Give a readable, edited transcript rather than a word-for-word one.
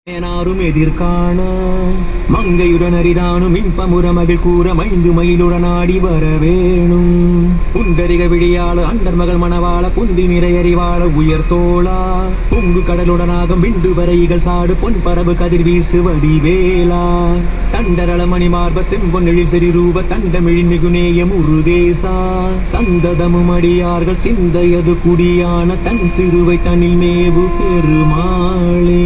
ஏனாரும் எதிர்காண மங்கையுடன் அரிதானும் இன்பமுற மகிழ் கூற மைந்து மயிலுடன் ஆடி வர வேணும் புண்டரிக விழியாள அண்டர் மகள் மணவாள புந்தி நிறையறிவாள உயர் தோளா பொங்கு கடலுடனாகும் விண்டு வரைகள் சாடு பொன் பரவு கதிர் வீசு வடிவேலா தண்டரள மணிமார்ப செம்பொன்னெழில் செறி ரூப தண்டமிழின் மிகுநேயம் உருதேசா சந்ததமும் அடியார்கள் சிந்தையது குடியான தன் சிறுவை தனில் மேவு பெருமாளே.